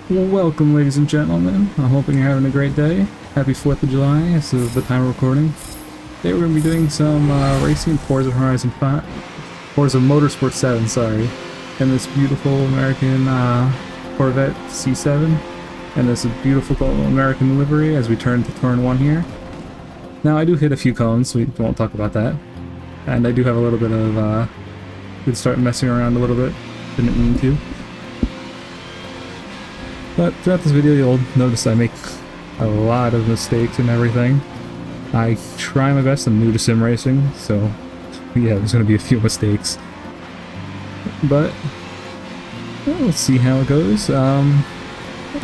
Welcome, ladies and gentlemen. I'm hoping you're having a great day. Happy 4th of July. This is the time of recording. Today we're going to be doing some racing Forza Horizon 5. Forza Motorsports 7, sorry. And this beautiful American Corvette C7. And this beautiful American livery as we turn to turn 1 here. Now I do hit a few cones, so we won't talk about that. And I do have a little bit of, did start messing around a little bit. Didn't mean to. But throughout this video you'll notice I make a lot of mistakes and everything. I try my best. I'm new to sim racing, so yeah, there's going to be a few mistakes. But well, let's see how it goes. I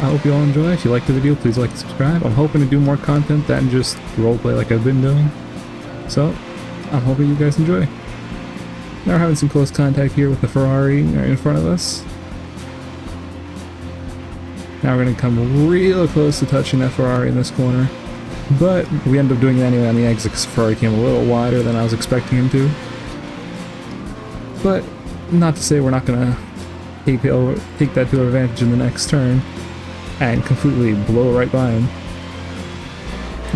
hope you all enjoy. If you like the video, please like and subscribe. I'm hoping to do more content than just roleplay like I've been doing. So I'm hoping you guys enjoy. Now we're having some close contact here with the Ferrari right in front of us. Now we're going to come real close to touching that Ferrari in this corner, but we end up doing it anyway on the exit because Ferrari came a little wider than I was expecting him to. But not to say we're not going to take that to our advantage in the next turn and completely blow right by him.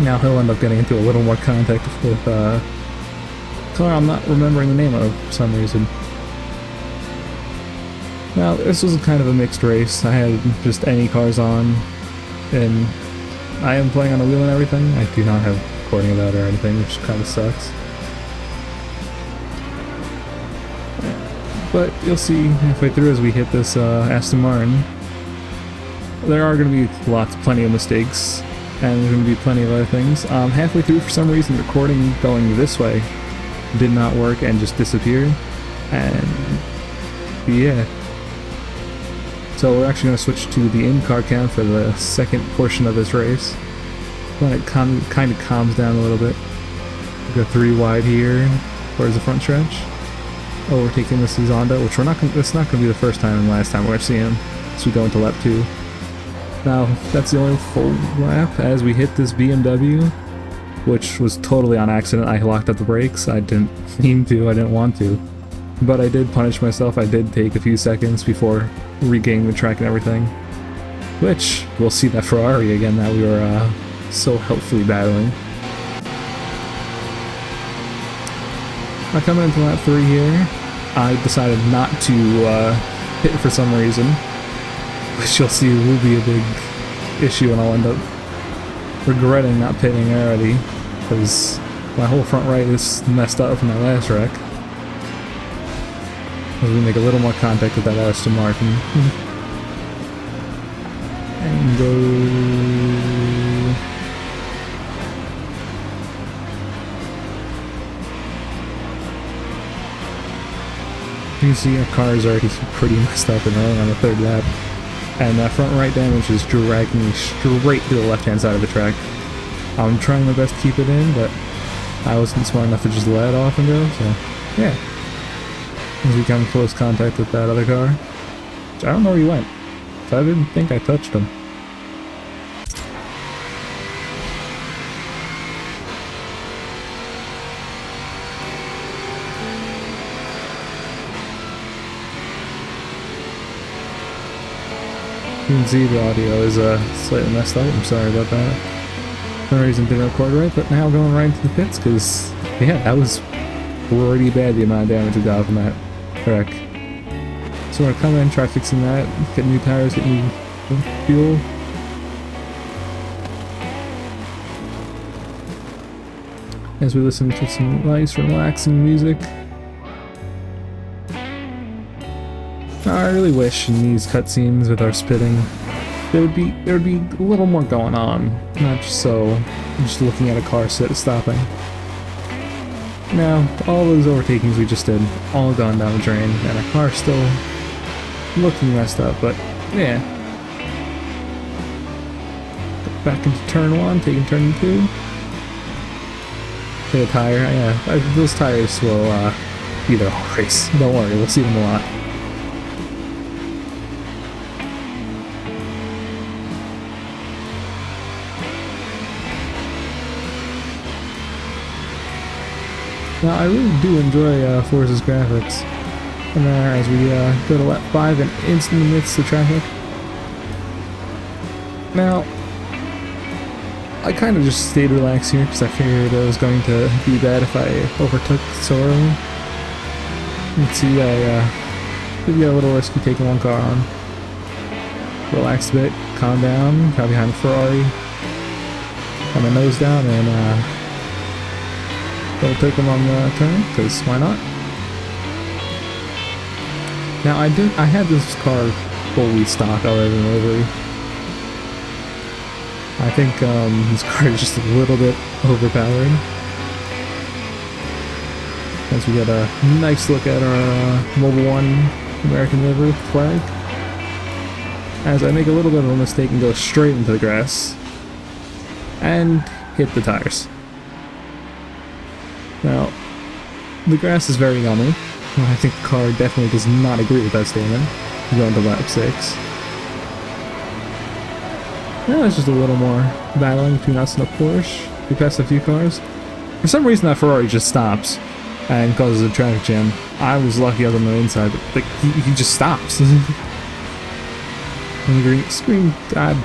Now he'll end up getting into a little more contact with a car I'm not remembering the name of for some reason. Now, this was kind of a mixed race. I had just any cars on, and I am playing on a wheel and everything. I do not have recording of that or anything, which kind of sucks. But you'll see halfway through as we hit this Aston Martin, there are going to be plenty of mistakes, and there's going to be plenty of other things. Halfway through, for some reason, the recording going this way did not work and just disappeared, and yeah. So we're actually going to switch to the in-car cam for the second portion of this race. When it kind of calms down a little bit. We go 3 wide here towards the front stretch. Overtaking this Zonda, which it's not going to be the first time and last time we're going to see him. So we go into lap 2. Now, that's the only full lap as we hit this BMW, which was totally on accident. I locked up the brakes. I didn't mean to, I didn't want to. But I did punish myself. I did take a few seconds before regaining the track and everything. Which, we'll see that Ferrari again that we were so helpfully battling. Now coming into lap 3 here, I decided not to pit for some reason. Which you'll see will be a big issue and I'll end up regretting not pitting already. Because my whole front right is messed up from my last wreck. As we make a little more contact with that Aston Martin. And go. You can see our car is already pretty messed up and running on the 3rd lap. And that front right damage is dragging me straight to the left hand side of the track. I'm trying my best to keep it in, but I wasn't smart enough to just let it off and go, so yeah. As we come in close contact with that other car. Which I don't know where he went. So I didn't think I touched him. You can see the audio is slightly messed up. I'm sorry about that. For some reason didn't record right, but now going right into the pits because, yeah, that was pretty bad the amount of damage we got from that wreck. So we're gonna come in, try fixing that, get new tires, get new fuel. As we listen to some nice, relaxing music. I really wish in these cutscenes with our spitting, there would be a little more going on, not just looking at a car stopping. Now, all those overtakings we just did, all gone down the drain, and our car's still looking messed up, but yeah. Back into turn 1, taking turn 2. Hit a tire, yeah, those tires will be there all race. Don't worry, we'll see them a lot. Now, I really do enjoy Forza's graphics. And as we go to lap 5 and instantly amidst the traffic. Now, I kind of just stayed relaxed here because I figured it was going to be bad if I overtook so early. Let's see, I did get a little risky taking one car on. Relaxed a bit, calm down, got behind the Ferrari, got my nose down, and overtook him on the turn, because why not? Now I had this car fully stock other than livery. I think this car is just a little bit overpowered. As we get a nice look at our Mobile 1 American livery flag. As I make a little bit of a mistake and go straight into the grass. And hit the tires. Now, the grass is very yummy. I think the car definitely does not agree with that statement. Going to lap 6. Now it's just a little more battling between us and a Porsche. We passed a few cars. For some reason that Ferrari just stops and causes a traffic jam. I was lucky I was on the inside, but like, he just stops. And the green screen, God.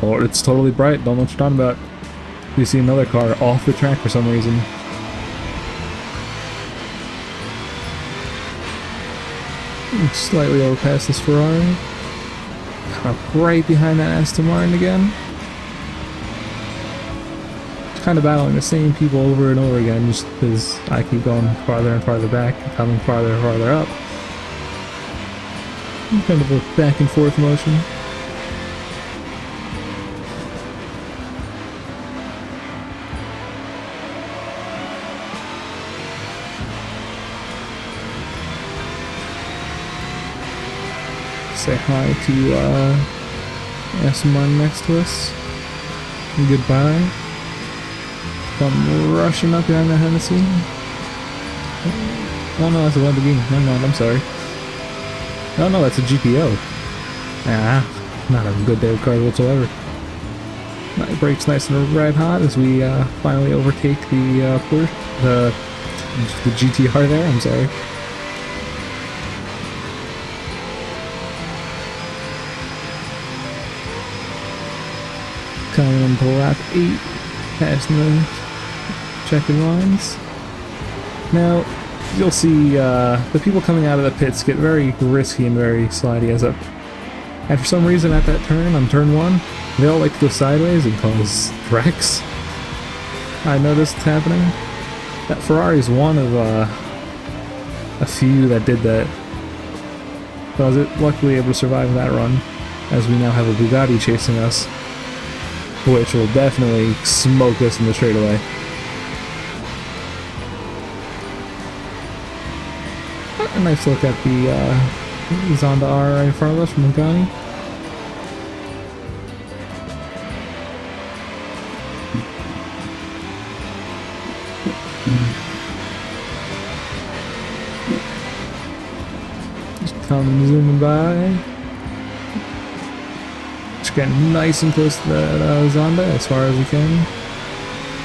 Oh, it's totally bright, don't know what you're talking about. You see another car off the track for some reason. Slightly overpass this Ferrari. Up right behind that Aston Martin again. Kind of battling the same people over and over again, just because I keep going farther and farther back, coming farther and farther up. Kind of a back and forth motion. Say hi to Aston Martin next to us. And goodbye. Come rushing up behind the Hennessy. Oh no, that's a Lamborghini. Never mind, I'm sorry. Oh no, that's a GPO. Ah, not a good day of cars whatsoever. My brakes nice and red hot as we finally overtake the Porsche, the GTR there. I'm sorry. Coming into lap 8, passing the checkered lines. Now, you'll see the people coming out of the pits get very risky and very slidey as and for some reason at that turn, on turn 1, they all like to go sideways and cause wrecks. I noticed it's happening. That Ferrari is one of a few that did that. But I was luckily able to survive that run, as we now have a Bugatti chasing us, which will definitely smoke us in the straightaway. A nice look at the Zonda R right in front of us from Bugatti. Just come zooming by. Getting nice and close to that Zonda as far as we can.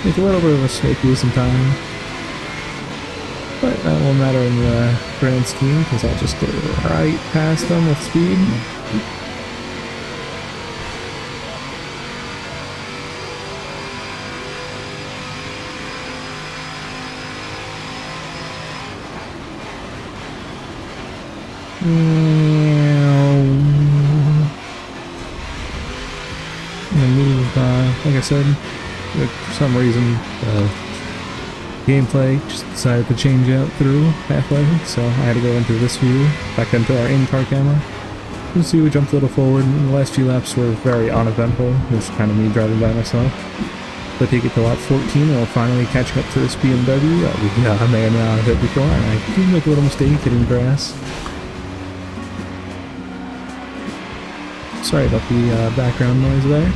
Make a little bit of a snake lose some time. But that won't matter in the grand scheme because I'll just go right past them with speed. Like I said, for some reason, gameplay just decided to change out through halfway, so I had to go into this view, back into our in-car camera. You can see we jumped a little forward, and the last few laps were very uneventful. It was kind of me driving by myself. But take it to lap 14, and we're finally catching up to this BMW that we may have not hit before, and I did make a little mistake hitting the grass. Sorry about the background noise there.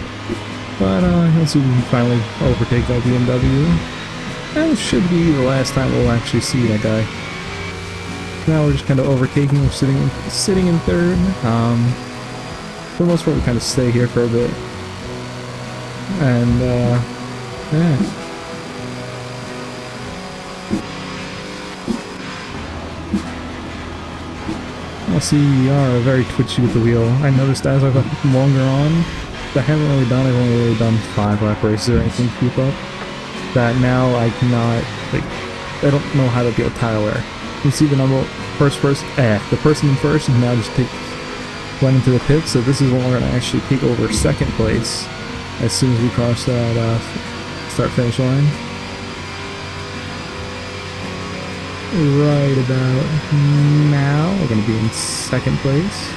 But let's see if we can finally overtake that BMW. And it should be the last time we'll actually see that guy. Now we're just kind of overtaking, we're sitting in third. For the most part we kind of stay here for a bit. And yeah. I'll see you are very twitchy with the wheel. I noticed as I got longer on, I haven't really done, I've only really done 5 lap races or anything to keep up, that now I cannot, like, I don't know how to deal with tire wear. You can see the number, the person in first is now just went into the pit, so this is when we're going to actually take over second place as soon as we cross that start-finish line. Right about now, we're going to be in second place,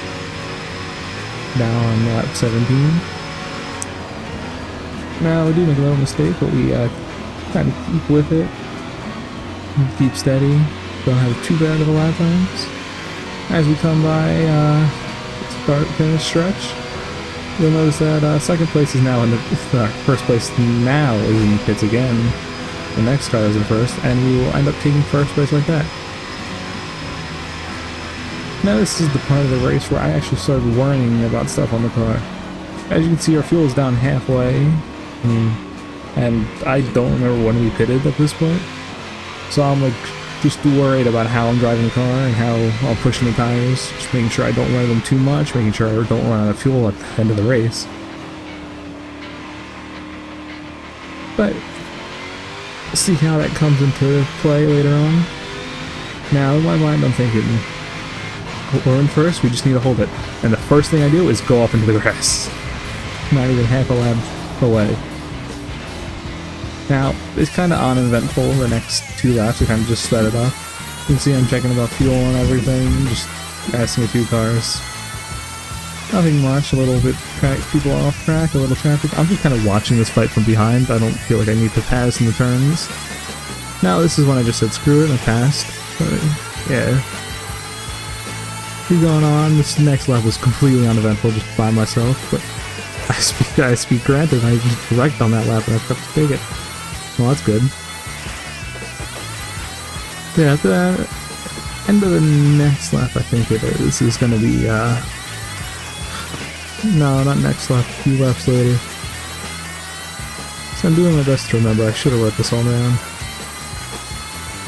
now on lap 17. Now we do make a little mistake, but we kind of keep with it, keep steady, don't have too bad of a lap times. As we come by start-finish stretch, you'll notice that second place is now in the first place now is in the pits again. The next car is in first, and we will end up taking first place like that. Now this is the part of the race where I actually started worrying about stuff on the car. As you can see, our fuel is down halfway, and I don't remember when we pitted at this point. So I'm like just worried about how I'm driving the car and how I'm pushing the tires, just making sure I don't wear them too much, making sure I don't run out of fuel at the end of the race. But see how that comes into play later on. Now in my mind I'm thinking, we're in first, we just need to hold it. And the first thing I do is go up into the grass. Not even half a lap away. Now, it's kind of uneventful the next 2 laps, we kind of just sped it up. You can see I'm checking about fuel and everything, just passing a few cars. Nothing much, a little bit people off track, a little traffic. I'm just kind of watching this fight from behind. I don't feel like I need to pass in the turns. Now this is when I just said screw it and I passed. But, yeah. Keep going on. This next lap was completely uneventful, just by myself. But I speak granted, I just wrecked on that lap and I kept to take it. Well, that's good. Yeah, at the end of the next lap, I think it is going to be, no, not next lap, a few laps later. So I'm doing my best to remember, I should have wrote this all down.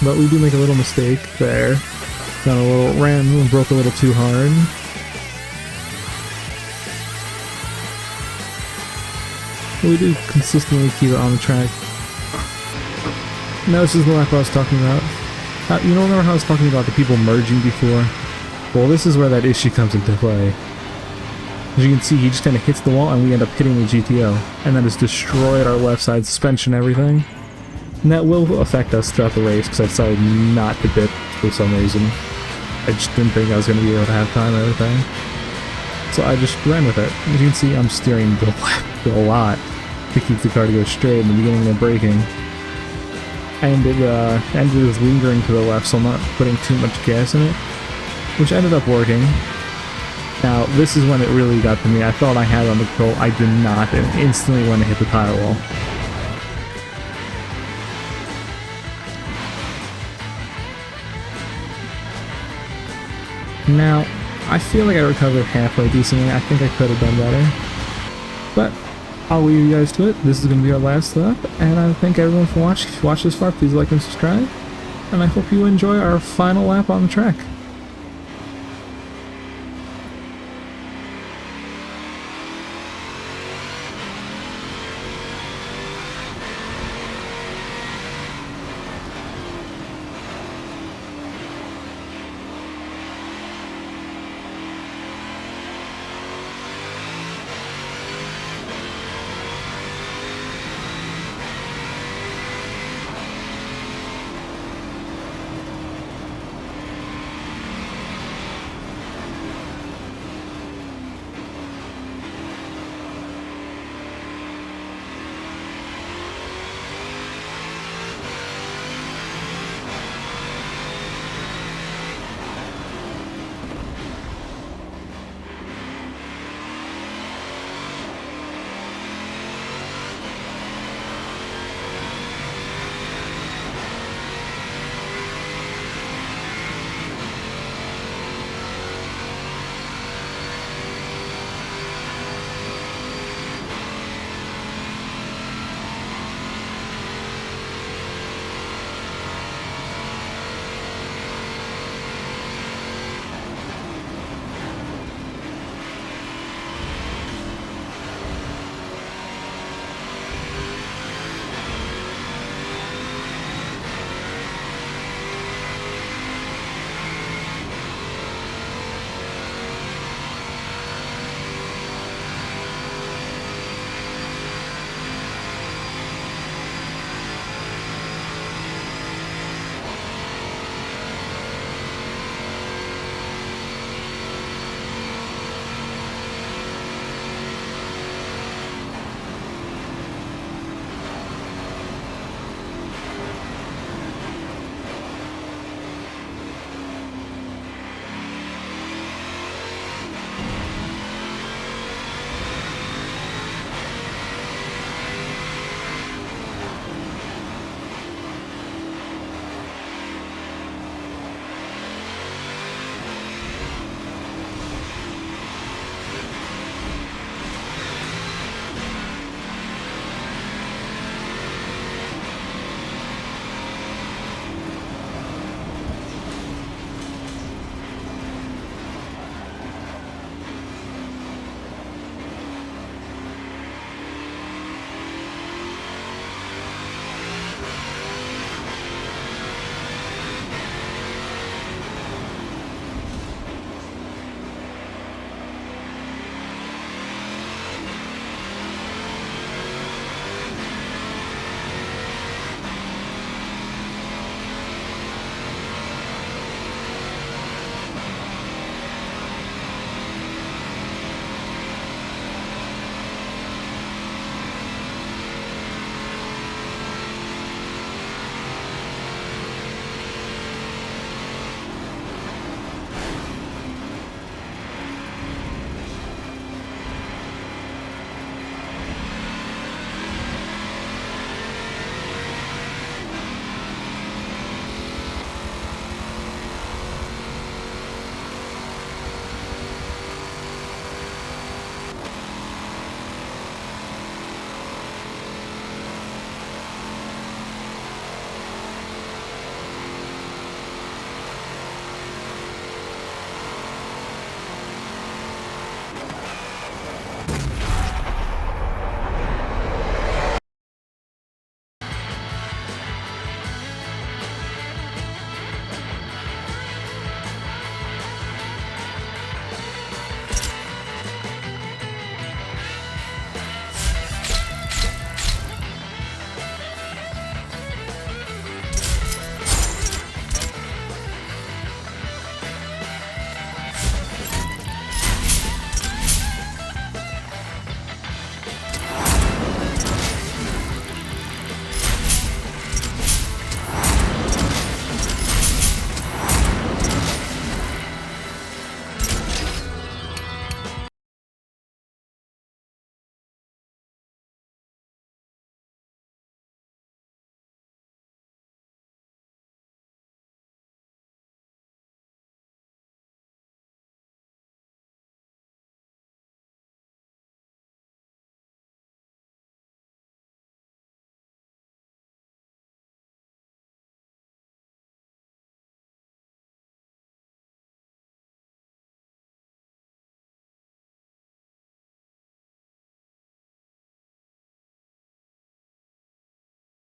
But we do make a little mistake there. Got a little, broke a little too hard. But we do consistently keep it on the track. Now this is the lap I was talking about. You don't remember how I was talking about the people merging before? Well, this is where that issue comes into play. As you can see, he just kind of hits the wall and we end up hitting the GTO. And that has destroyed our left side suspension and everything. And that will affect us throughout the race because I decided not to pit for some reason. I just didn't think I was going to be able to have time and everything. So I just ran with it. As you can see, I'm steering the left a lot to keep the car to go straight in the beginning of braking. And it ended up lingering to the left, so I'm not putting too much gas in it, which ended up working. Now, this is when it really got to me. I thought I had it under control. I did not, and instantly went to hit the tire wall. Now, I feel like I recovered halfway decently. I think I could have done better. But I'll leave you guys to it. This is going to be our last lap, and I thank everyone for watching. If you watched this far, please like and subscribe. And I hope you enjoy our final lap on the track.